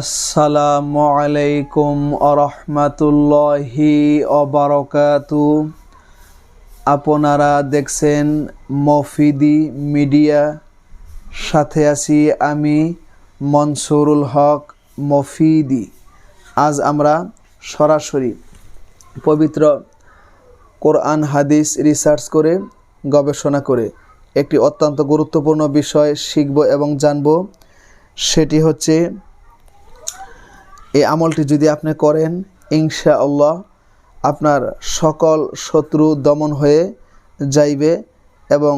আসসালামু আলাইকুম আরহামাতুল্লাহি অবারাকাতু। আপনারা দেখছেন মফিদি মিডিয়া, সাথে আছি আমি মনসুরুল হক মফিদি। আজ আমরা সরাসরি পবিত্র কোরআন হাদিস রিসার্চ করে গবেষণা করে একটি অত্যন্ত গুরুত্বপূর্ণ বিষয় শিখব এবং জানব। সেটি হচ্ছে, এই আমলটি যদি আপনি করেন ইনশাআল্লাহ আপনার সকল শত্রু দমন হয়ে যাইবে এবং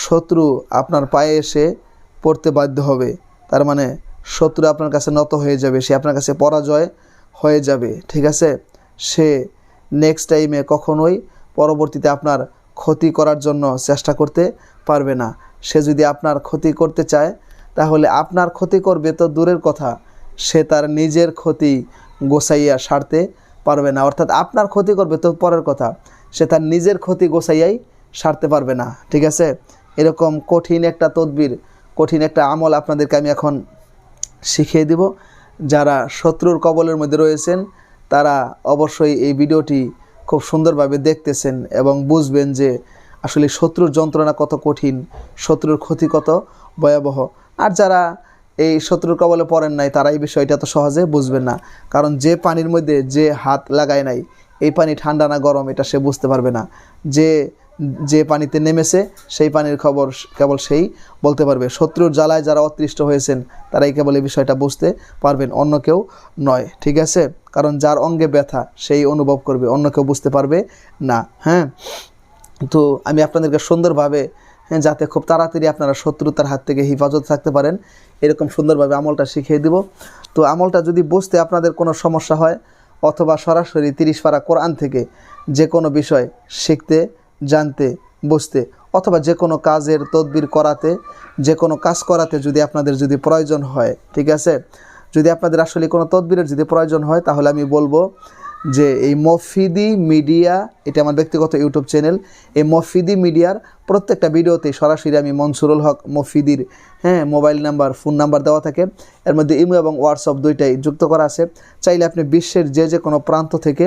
শত্রু আপনার পায়ে এসে পড়তে বাধ্য হবে। তার মানে শত্রু আপনার কাছে নত হয়ে যাবে, সে আপনার কাছে পরাজয় হয়ে যাবে। ঠিক আছে, সে নেক্সট টাইমে কখনোই পরবর্তীতে আপনার ক্ষতি করার জন্য চেষ্টা করতে পারবে না। সে যদি আপনার ক্ষতি করতে চায় তাহলে আপনার ক্ষতি করবে তো দূরের কথা, সে তার নিজের ক্ষতি গোছাইয়া সারতে পারবে না। অর্থাৎ আপনার ক্ষতি করবে তো পরের কথা, সে তার নিজের ক্ষতি গোছাইয়াই সারতে পারবে না। ঠিক আছে, এরকম কঠিন একটা তদবির, কঠিন একটা আমল আপনাদেরকে আমি এখন শিখিয়ে দিব। যারা শত্রুর কবলের মধ্যে রয়েছেন তারা অবশ্যই এই ভিডিওটি খুব সুন্দরভাবে দেখতেছেন এবং বুঝবেন যে আসলে শত্রুর যন্ত্রণা কত কঠিন, শত্রুর ক্ষতি কত ভয়াবহ। আর যারা এই শত্রুর কবলে পড়েন নাই তারা এই বিষয়টা তো সহজে বুঝবেন না, কারণ যে পানির মধ্যে যে হাত লাগায় নাই, এই পানি ঠান্ডা না গরম এটা সে বুঝতে পারবে না। যে পানিতে নেমেছে সেই পানির খবর কেবল সেই বলতে পারবে। শত্রুর জ্বালায় যারা অতৃষ্ট হয়েছেন তারাই কেবল এই বিষয়টা বুঝতে পারবেন, অন্য কেউ নয়। ঠিক আছে, কারণ যার অঙ্গে ব্যথা সেই অনুভব করবে, অন্য কেউ বুঝতে পারবে না। হ্যাঁ, তো আমি আপনাদেরকে সুন্দরভাবে, যাতে খুব তাড়াতাড়ি আপনারা শত্রুতার হাত থেকে হেফাজত থাকতে পারেন, এরকম সুন্দরভাবে আমলটা শিখিয়ে দিব। তো আমলটা যদি বুঝতে আপনাদের কোনো সমস্যা হয় অথবা সরাসরি 30 পারা কোরআন থেকে যে কোনো বিষয় শিখতে, জানতে, বুঝতে অথবা যে কোনো কাজের তদবির করাতে, যে কোনো কাজ করাতে যদি আপনাদের যদি প্রয়োজন হয়, ঠিক আছে, যদি আপনাদের আসলে কোনো তদবিরের যদি প্রয়োজন হয় তাহলে আমি বলবো যে এই মফিদি মিডিয়া, এটা আমার ব্যক্তিগত ইউটিউব চ্যানেল, এই মফিদি মিডিয়ার প্রত্যেকটা ভিডিওতে সরাসরি আমি মনসুরুল হক মফিদির মোবাইল নাম্বার, ফোন নাম্বার দেওয়া থাকে। এর মধ্যে ইমো এবং হোয়াটসঅ্যাপ দুইটাই যুক্ত করা আছে। চাইলে আপনি বিশ্বের যে কোনো প্রান্ত থেকে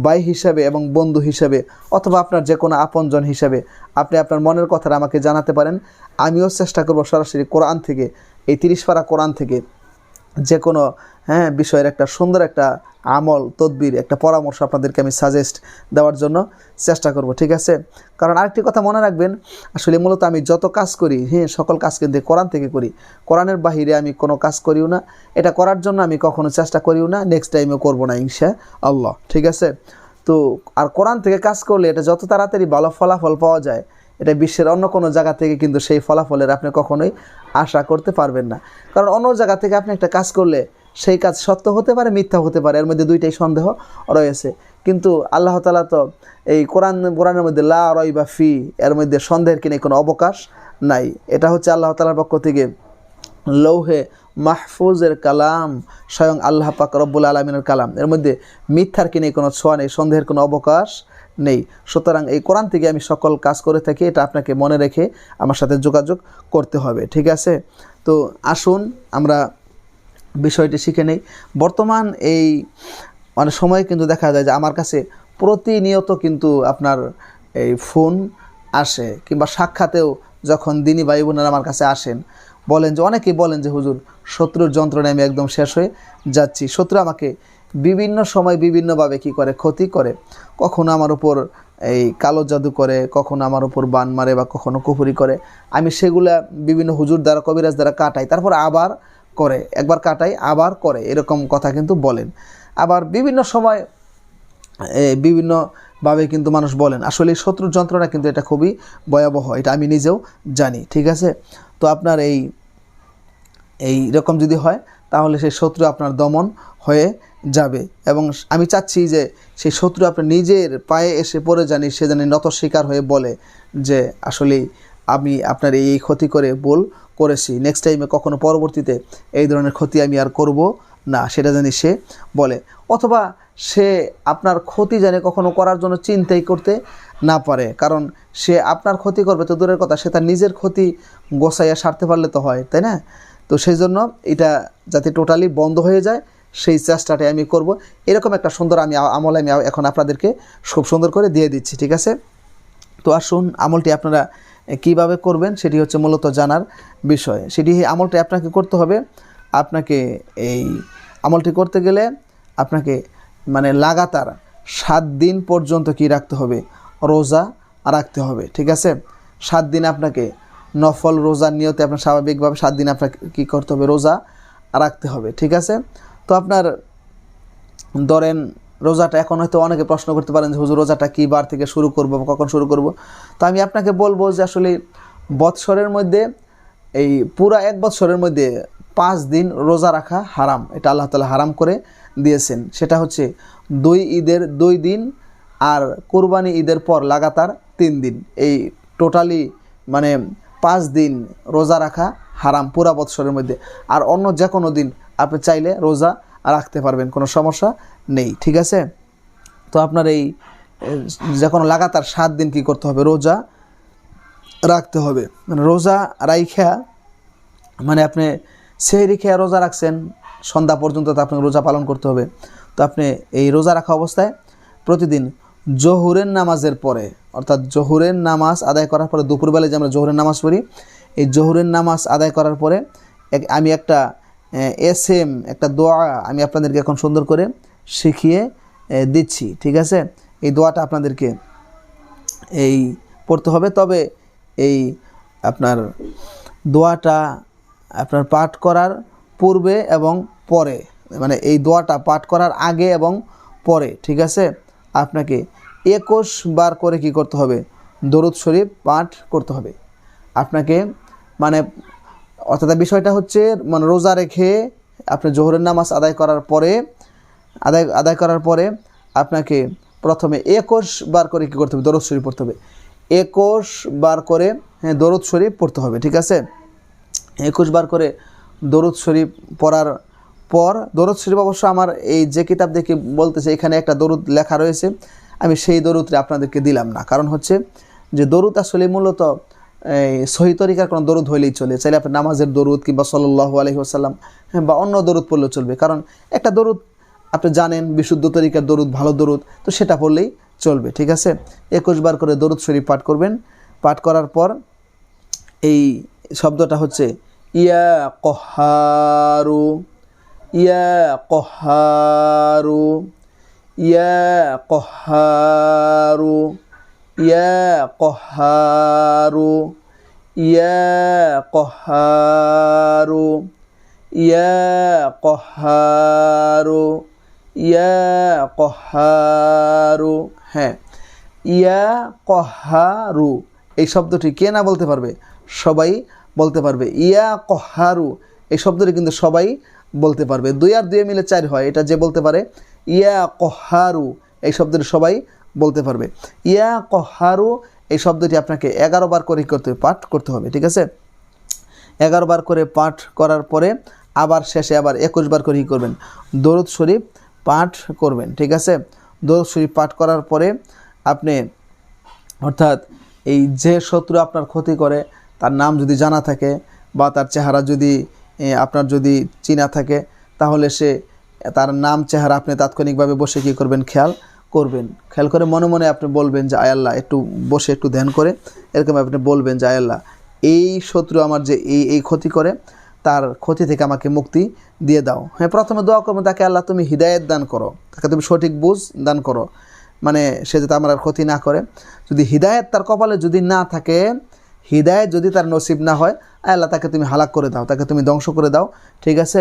ভাই হিসাবে এবং বন্ধু হিসাবে অথবা আপনার যে কোনো আপনজন হিসাবে আপনি আপনার মনের কথাটা আমাকে জানাতে পারেন। আমিও চেষ্টা করব সরাসরি কোরআন থেকে, এই 30 পারা কোরআন থেকে যে কোনো বিষয়ের একটা সুন্দর একটা আমল, তদবির, একটা পরামর্শ আপনাদেরকে আমি সাজেস্ট দেওয়ার জন্য চেষ্টা করব। ঠিক আছে, কারণ আরেকটি কথা মনে রাখবেন, আসলে মূলত আমি যত কাজ করি, সকল কাজ কিন্তু কোরআন থেকে করি। কোরআনের বাহিরে আমি কোনো কাজ করিও না, এটা করার জন্য আমি কখনো চেষ্টা করিও না, নেক্সট টাইমেও করবো না ইনশাআল্লাহ। ঠিক আছে, তো আর কোরআন থেকে কাজ করলে এটা যত তাড়াতাড়ি ভালো ফলাফল পাওয়া যায়, এটা বিশ্বের অন্য কোনো জায়গা থেকে কিন্তু সেই ফলাফলের আপনি কখনোই আশা করতে পারবেন না। কারণ অন্য জায়গা থেকে আপনি একটা কাজ করলে সেই কাজ সত্য হতে পারে, মিথ্যা হতে পারে, এর মধ্যে দুইটাই সন্দেহ রয়েছে। কিন্তু আল্লাহ তাআলা তো এই কোরআনের মধ্যে লা রাইবা ফি, এর মধ্যে সন্দেহের কিনে কোনো অবকাশ নাই। এটা হচ্ছে আল্লাহ তাআলার পক্ষ থেকে লৌহে মাহফুজের কালাম, স্বয়ং আল্লাহ পাক রব্বুল আলামিনের কালাম, এর মধ্যে মিথ্যার কিনে কোনো ছোঁয়া নেই, সন্দেহের কোনো অবকাশ নেই। সুতরাং এই কোরআন থেকে আমি সকল কাজ করে থাকি, এটা আপনাকে মনে রেখে আমার সাথে যোগাযোগ করতে হবে। ঠিক আছে, তো আসুন আমরা বিষয়টি শিখে নেই। বর্তমান এই সময় কিন্তু দেখা যায় যে আমার কাছে প্রতিনিয়ত কিন্তু আপনার এই ফোন আসে, কিংবা সাক্ষাতেও যখন দিনী ভাই বোনেরা আমার কাছে আসেন, বলেন যে, অনেকেই বলেন যে হুজুর শত্রুর যন্ত্রণায় আমি একদম শেষ হয়ে যাচ্ছি। শত্রু আমাকে বিভিন্ন সময় বিভিন্নভাবে কি করে, ক্ষতি করে। কখনো আমার উপর এই কালো জাদু করে, কখনো আমার উপর বান মারে বা কখনো কুফরি করে। আমি সেগুলা বিভিন্ন হুজুর দ্বারা, কবিরাজ দ্বারা কাটাই, তারপর আবার করে, একবার কাটাই আবার করে, এরকম কথা কিন্তু বলেন। আবার বিভিন্ন সময় বিভিন্নভাবে কিন্তু মানুষ বলেন। আসলে শত্রুর যন্ত্রণা কিন্তু এটা খুবই ভয়াবহ, এটা আমি নিজেও জানি। ঠিক আছে, তো আপনার এই রকম যদি হয় তাহলে সেই শত্রু আপনার দমন হয়ে যাবে। এবং আমি চাচ্ছি যে সেই শত্রু আপনার নিজের পায়ে এসে পড়ে জানি, সে জানি নত স্বীকার হয়ে বলে যে আসলেই আমি আপনার এই ক্ষতি করে ভুল করেছি, নেক্সট টাইমে কখনো পরবর্তীতে এই ধরনের ক্ষতি আমি আর করব না, সেটা জানি সে বলে। অথবা সে আপনার ক্ষতি জানে কখনো করার জন্য চিন্তাই করতে না পারে, কারণ সে আপনার ক্ষতি করবে তো দূরের কথা, সে তার নিজের ক্ষতি গোছাইয়া সারতে পারলে তো হয়, তাই না? তো সেই জন্য এটা যাতে টোটালি বন্ধ হয়ে যায় সেই চেষ্টাটাই আমি করব। এরকম একটা সুন্দর আমল আমি এখন আপনাদেরকে খুব সুন্দর করে দিয়ে দিচ্ছি, ঠিক আছে? তো আসুন আমলটি আপনারা কিভাবে করবেন সেটি হচ্ছে মূলত জানার বিষয়। সেটি আমলটি আপনাকে করতে হবে। আপনাকে এই আমলটি করতে গেলে আপনাকে মানে লাগাতার 7 দিন পর্যন্ত কি রাখতে হবে, রোজা রাখতে হবে, ঠিক আছে? 7 দিন আপনাকে নফল রোজার নিয়তে আপনার স্বাভাবিকভাবে 7 দিন আপনাকে কী করতে হবে, রোজা রাখতে হবে, ঠিক আছে? তো আপনার ধরেন রোজাটা এখন হয়তো অনেকে প্রশ্ন করতে পারেন যে হুজুর রোজাটা কী বার থেকে শুরু করব, কখন শুরু করব? তো আমি আপনাকে বলবো যে আসলে বৎসরের মধ্যে এই পুরা 1 বৎসরের মধ্যে 5 দিন রোজা রাখা হারাম, এটা আল্লাহ তাআলা হারাম করে দিয়েছেন। সেটা হচ্ছে 2 ঈদের 2 দিন আর কুরবানি ঈদের পর লাগাতার 3 দিন, এই টোটালি মানে 5 দিন রোজা রাখা হারাম পুরা বৎসরের মধ্যে। আর অন্য যে কোনো দিন আপনি চাইলে রোজা রাখতে পারবেন, কোনো সমস্যা নেই, ঠিক আছে? তো আপনার এই যে কোনো লাগাতার 7 দিন কী করতে হবে, রোজা রাখতে হবে। মানে রোজা রাইখা মানে আপনি সেহরি খেয়ে রোজা রাখছেন সন্ধ্যা পর্যন্ত, তো আপনাকে রোজা পালন করতে হবে। তো আপনি এই রোজা রাখা অবস্থায় প্রতিদিন জোহরের নামাজের পরে, অর্থাৎ জোহরের নামাজ আদায় করার পরে, দুপুরবেলায় যে আমরা জোহরের নামাজ পড়ি, এই জোহরের নামাজ আদায় করার পরে আমি একটা একটা দোয়া আমি আপনাদেরকে এখন সুন্দর করে শিখিয়ে দিচ্ছি, ঠিক আছে? এই দোয়াটা আপনাদেরকে এই পড়তে হবে। তবে এই আপনার দোয়াটা আপনার পাঠ করার পূর্বে এবং পরে, মানে এই দোয়াটা পাঠ করার আগে এবং পরে, ঠিক আছে? আপনাকে 21 বার করে কি করতে হবে, দরুদ শরীফ পাঠ করতে হবে আপনাকে। মানে অর্থাৎ বিষয়টা হচ্ছে মানে রোজা রেখে আপনি জোহরের নামাজ আদায় করার পরে আপনাকে প্রথমে 21 বার করে কী করতে হবে, দরুদ শরীফ পড়তে হবে। 21 বার করে দরুদ শরীফ পড়তে হবে, ঠিক আছে? 21 বার করে দরুদ শরীফ পড়ার পর, দরুদ শরীফ অবশ্য আমার এই যে কিতাব দেখে বলতেছে এখানে একটা দরুদ লেখা রয়েছে, আমি সেই দরুদটা আপনাদেরকে দিলাম না। কারণ হচ্ছে যে দরুদ আসলে মূলত সহি তরিকার কোনো দরুদ হইলেই চলে, চাইলে আপনি নামাজের দরুদ কিংবা সাল্লাল্লাহু আলাইহি ওয়াসাল্লাম বা অন্য দরুদ পড়লেও চলবে। কারণ একটা দরুদ আপনি জানেন বিশুদ্ধ তরিকার দরুদ, ভালো দরুদ, তো সেটা পড়লেই চলবে, ঠিক আছে? 21 বার করে দরুদ শরীফ পাঠ করবেন। পাঠ করার পর এই শব্দটা হচ্ছে ইয়া কহারু, ইয়া কহারু, ইয়া কহারু, ইয়া কহারু, ইয়া কহারু, ইয়া কহারু, ইয়া কহারু। হ্যাঁ, ইয়া কহারু এই শব্দটি কে না বলতে পারবে, সবাই বলতে পারবে। ইয়া কহারু এই শব্দটি কিন্তু সবাই বলতে পারবে। 2 আর 2 মিলে 4 হয়, এটা যে বলতে পারে ইয়া কহারু এই শব্দটি সবাই বলতে পারবে। ইয়া কহারু এই শব্দটি আপনাকে 11 বার করে পাঠ করতে হবে, ঠিক আছে? 11 বার করে পাঠ করার পরে আবার শেষে আবার 21 বার করে করবেন, দরুদ শরীফ পাঠ করবেন, ঠিক আছে? দরুদ শরীফ পাঠ করার পরে আপনি অর্থাৎ এই যে শত্রু আপনার ক্ষতি করে তার নাম যদি জানা থাকে বা তার চেহারা যদি আপনার যদি চিনা থাকে, তাহলে তার নাম চেহারা আপনি তাৎক্ষণিকভাবে বসে কী করবেন, খেয়াল করে মনে মনে আপনি বলবেন যে আয় আল্লাহ, একটু বসে একটু ধ্যান করে এরকম আপনি বলবেন যে আয় আল্লাহ, এই শত্রু আমার যে এই ক্ষতি করে তার ক্ষতি থেকে আমাকে মুক্তি দিয়ে দাও। হ্যাঁ, প্রথমে দোয়া করবেন তাকে, আল্লাহ তুমি হিদায়াত দান করো, তাকে তুমি সঠিক বুঝ দান করো, মানে সে যাতে আমার আর ক্ষতি না করে। যদি হিদায়াত তার কপালে যদি না থাকে, হিদায়াত যদি তার নসিব না হয়, আল্লাহ তাকে তুমি হালাক করে দাও, তাকে তুমি ধ্বংস করে দাও, ঠিক আছে?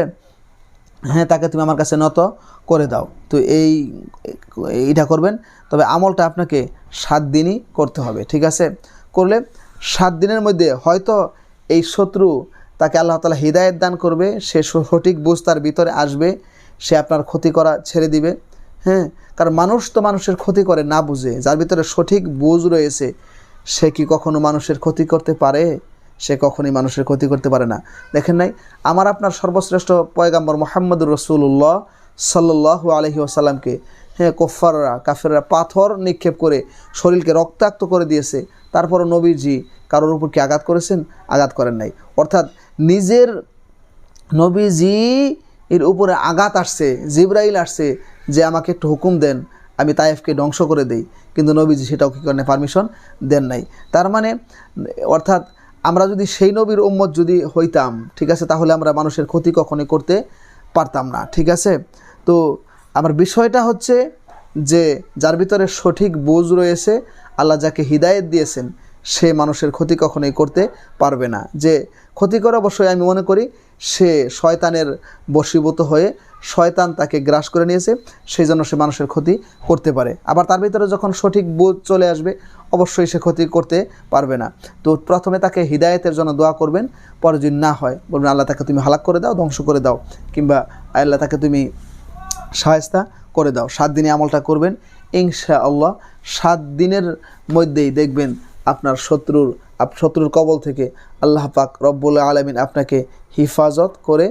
হ্যাঁ, তাকে তুমি আমার কাছে নত করে দাও। তো এইটা করবেন। তবে আমলটা আপনাকে 7 দিনই করতে হবে, ঠিক আছে? করলে 7 দিনের মধ্যে হয়তো এই শত্রু তাকে আল্লাহ তাআলা হিদায়াত দান করবে, সে সঠিক বুঝ তার ভিতরে আসবে, সে আপনার ক্ষতি করা ছেড়ে দিবে। হ্যাঁ, কারণ মানুষ তো মানুষের ক্ষতি করে না বুঝে, যার ভিতরে সঠিক বুঝ রয়েছে সে কি কখনো মানুষের ক্ষতি করতে পারে? সে কখনোই মানুষের ক্ষতি করতে পারে না। দেখেন নাই, আমার আপনার সর্বশ্রেষ্ঠ পয়গাম্বর মুহাম্মদুর রাসূলুল্লাহ সাল্লাল্লাহু আলাইহি ওয়াসাল্লামকে কাফেররা পাথর নিক্ষেপ করে শরীরকে রক্তাক্ত করে দিয়েছে, তারপরও নবীজি কারোর উপর কি আঘাত করেছেন? আঘাত করেন নাই। অর্থাৎ নিজের নবীজি এর উপরে আঘাত আসছে, জিবরাইল আসছে যে আমাকে একটু হুকুম দেন আমি তায়েফকে ধ্বংস করে দেই, কিন্তু নবীজি সেটাও কী করেন, পারমিশন দেন নাই। তার মানে অর্থাৎ আমরা যদি সেই নবীর উম্মত যদি হইতাম, ঠিক আছে, তাহলে আমরা মানুষের ক্ষতি কখনোই করতে পারতাম না, ঠিক আছে। তো আমার বিষয়টা হচ্ছে যে যার ভিতরে সঠিক বুঝ রয়েছে, আল্লাহ যাকে হিদায়েত দিয়েছেন, সে মানুষের ক্ষতি কখনোই করতে পারবে না। যে ক্ষতি করে অবশ্যই আমি মনে করি সে শয়তানের বশীভূত হয়ে শয়তান তাকে গ্রাস করে নিয়েছে, সেই জন্য সে মানুষের ক্ষতি করতে পারে। আবার তার ভিতরে যখন সঠিক বুঝ চলে আসবে, অবশ্যই সে ক্ষতি করতে পারবে না। তো প্রথমে তাকে হিদায়েতের জন্য দোয়া করবেন, পরে যদি না হয় বলবেন আল্লাহ তাকে তুমি হালাক করে দাও, ধ্বংস করে দাও, কিংবা আল্লাহ তাকে তুমি শায়েস্তা করে দাও। 7 দিনে আমলটা করবেন ইনশাআল্লাহ। 7 দিনের মধ্যেই দেখবেন আপনার শত্রুর কবল থেকে আল্লাহ পাক রব্বুল আলামিন আপনাকে হিফাজত করে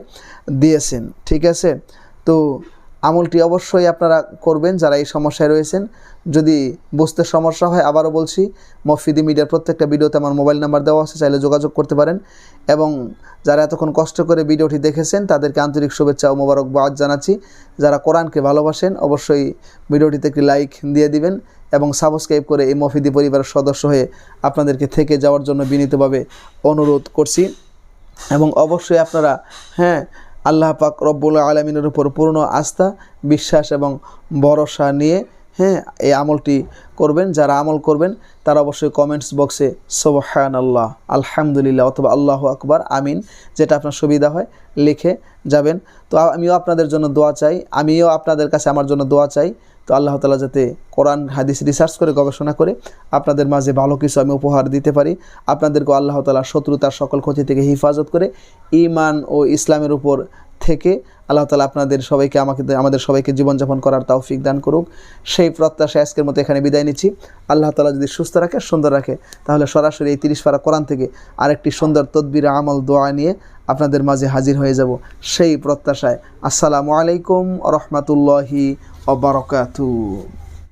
দিয়েছেন, ঠিক আছে। তো আমলটি অবশ্যই আপনারা করবেন যারা এই সমস্যায় রয়েছেন। যদি বুঝতে সমস্যা হয়, আবারও বলছি, মফিদি মিডিয়ার প্রত্যেকটা ভিডিওতে আমার মোবাইল নাম্বার দেওয়া আছে, চাইলে যোগাযোগ করতে পারেন। এবং যারা এতক্ষণ কষ্ট করে ভিডিওটি দেখেছেন তাদেরকে আন্তরিক শুভেচ্ছা ও মোবারকবাদ জানাচ্ছি। যারা কোরআনকে ভালোবাসেন অবশ্যই ভিডিওটিতে একটি লাইক দিয়ে দিবেন এবং সাবস্ক্রাইব করে এই মফিদি পরিবারের সদস্য হয়ে আপনাদেরকে থেকে যাওয়ার জন্য বিনীতভাবে অনুরোধ করছি। এবং অবশ্যই আপনারা আল্লাহ পাক রব্বুল আলামিনের উপর পূর্ণ আস্থা, বিশ্বাস এবং ভরসা নিয়ে এই আমলটি করবেন। যারা আমল করবেন তারা অবশ্যই কমেন্টস বক্সে সুবহানাল্লাহ, আলহামদুলিল্লাহ অথবা আল্লাহু আকবার, আমিন, যেটা আপনার সুবিধা হয় লিখে যাবেন। তো আমিও আপনাদের জন্য দোয়া চাই, আমিও আপনাদের কাছে আমার জন্য দোয়া চাই। তো আল্লাহ তাআলা যাতে কোরআন হাদিস রিসার্চ করে গবেষণা করে আপনাদের মাঝে ভালো কিছু আমি উপহার দিতে পারি। আপনাদেরকে আল্লাহ তাআলা শত্রুতার সকল ক্ষতি থেকে হিফাজত করে ঈমান ও ইসলামের উপর থেকে আল্লাহ তাআলা আপনাদের সবাইকে আমাদের সবাইকে জীবনযাপন করার তৌফিক দান করুক। সেই প্রত্যাশা আজকের মতো এখানে বিদায় নিচ্ছি। আল্লাহ তাআলা যদি সুস্থ রাখে, সুন্দর রাখে, তাহলে সরাসরি এই 30 পারা কোরআন থেকে আরেকটি সুন্দর তদবির আমল দোয়া নিয়ে আপনাদের মাঝে হাজির হয়ে যাব সেই প্রত্যাশায়। আসসালামু আলাইকুম ওয়া রাহমাতুল্লাহি ওয়া বারাকাতুহু।